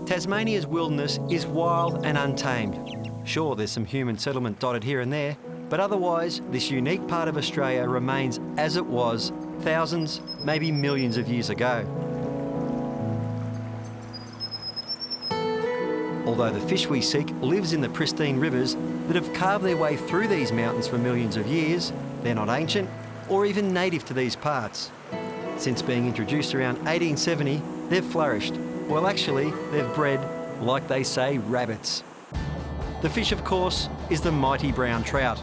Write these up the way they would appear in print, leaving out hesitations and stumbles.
Tasmania's wilderness is wild and untamed. Sure, there's some human settlement dotted here and there, but otherwise, this unique part of Australia remains as it was thousands, maybe millions of years ago. Although the fish we seek lives in the pristine rivers that have carved their way through these mountains for millions of years, they're not ancient or even native to these parts. Since being introduced around 1870, they've flourished. Well, actually, they've bred, like they say, rabbits. The fish, of course, is the mighty brown trout.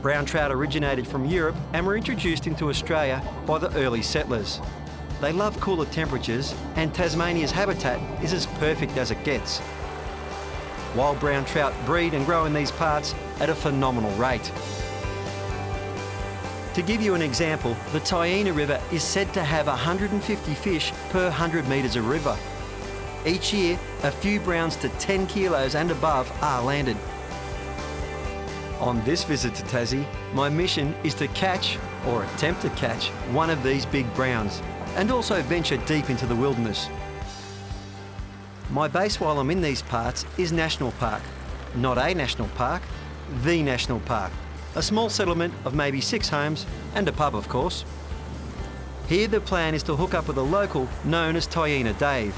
Brown trout originated from Europe and were introduced into Australia by the early settlers. They love cooler temperatures, and Tasmania's habitat is as perfect as it gets. Wild brown trout breed and grow in these parts at a phenomenal rate. To give you an example, the Taina River is said to have 150 fish per 100 metres of river. Each year, a few browns to 10 kilos and above are landed. On this visit to Tassie, my mission is to catch, or attempt to catch, one of these big browns, and also venture deep into the wilderness. My base while I'm in these parts is National Park. Not a national park, the National Park. A small settlement of maybe 6 homes and a pub, of course. Here the plan is to hook up with a local known as Taina Dave.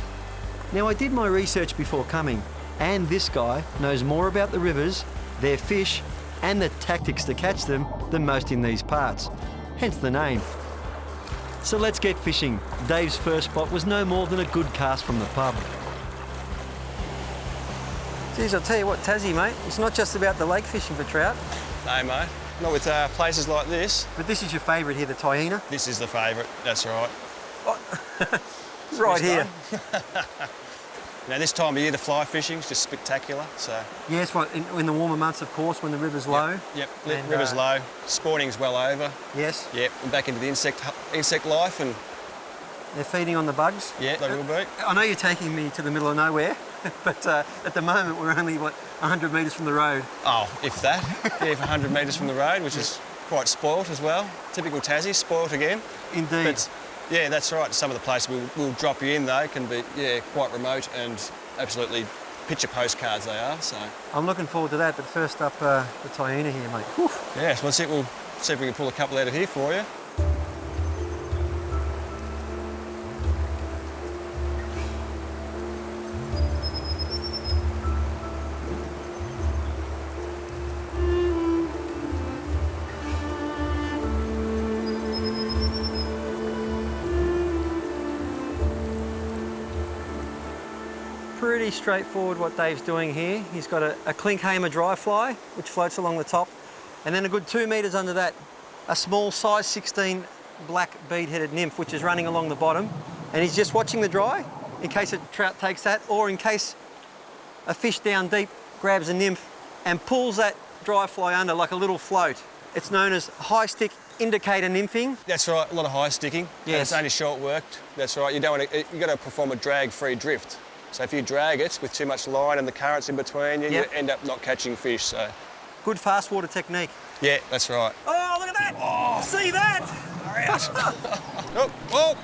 Now, I did my research before coming, and this guy knows more about the rivers, their fish, and the tactics to catch them than most in these parts, hence the name. So let's get fishing. Dave's first spot was no more than a good cast from the pub. Geez, I'll tell you what, Tassie, mate, it's not just about the lake fishing for trout. No, mate. Not with places like this. But this is your favourite here, the Taina? This is the favourite, that's right. Oh. Right here. Now, this time of year, the fly fishing is just spectacular, so... Yes, well, in the warmer months, of course, when the river's low. Yep, river's low, spawning's well over. Yes. Yep, and back into the insect life, and... They're feeding on the bugs? Yeah, they will be. I know you're taking me to the middle of nowhere, but at the moment we're only, 100 metres from the road? Oh, if that. Yeah, if 100 metres from the road, which is quite spoilt as well. Typical Tassie, spoilt again. Indeed. But, yeah, that's right. Some of the places we'll drop you in, though, can be, quite remote and absolutely picture postcards they are, so... I'm looking forward to that, but first up, the Taina here, mate. Whew. Yeah, so we'll see if we can pull a couple out of here for you. Pretty straightforward what Dave's doing here. He's got a clinkhamer dry fly, which floats along the top, and then a good 2 metres under that, a small size 16 black bead-headed nymph, which is running along the bottom, and he's just watching the dry in case a trout takes that, or in case a fish down deep grabs a nymph and pulls that dry fly under like a little float. It's known as high stick indicator nymphing. That's right, a lot of high sticking. Yes. And it's only short worked. That's right. You've got to perform a drag-free drift. So if you drag it with too much line and the currents in between, you end up not catching fish. So good fast water technique. Yeah, that's right. Oh, look at that! Oh. See that? Hurry out. Oh, oh.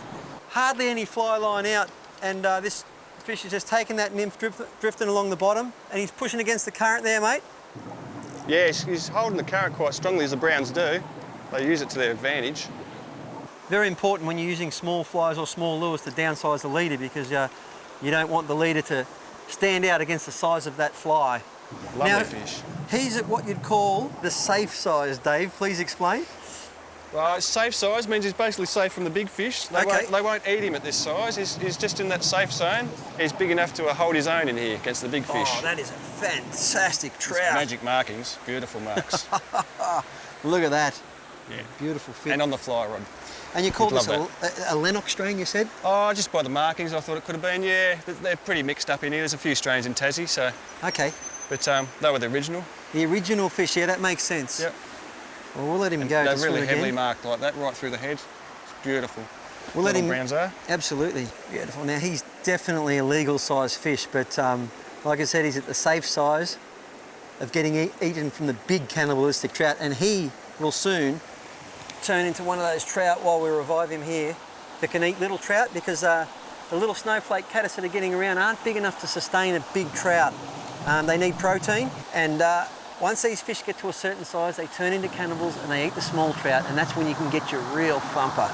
Hardly any fly line out, and this fish is just taking that nymph drifting along the bottom, and he's pushing against the current there, mate. Yeah, he's holding the current quite strongly, as the browns do. They use it to their advantage. Very important when you're using small flies or small lures to downsize the leader, because you don't want the leader to stand out against the size of that fly. Lovely fish. He's at what you'd call the safe size, Dave. Please explain. Well, safe size means he's basically safe from the big fish. They won't eat him at this size. He's just in that safe zone. He's big enough to hold his own in here against the big fish. Oh, that is a fantastic trout. Magic markings, beautiful marks. Look at that. Yeah. Beautiful fish. And on the fly rod. And you called this a Lennox strain, you said? Oh, just by the markings, I thought it could have been. Yeah, they're pretty mixed up in here. There's a few strains in Tassie, so... OK. But they were the original. The original fish, yeah, that makes sense. Yep. Well, we'll let him go. They're really heavily marked like that, right through the head. It's beautiful. We'll let him... browns are. Absolutely. Beautiful. Now, he's definitely a legal size fish, but like I said, he's at the safe size of getting eaten from the big cannibalistic trout, and he will soon turn into one of those trout while we revive him here that can eat little trout, because The little snowflake caddis that are getting around aren't big enough to sustain a big trout. They need protein, and once these fish get to a certain size, they turn into cannibals and they eat the small trout, and that's when you can get your real thumper.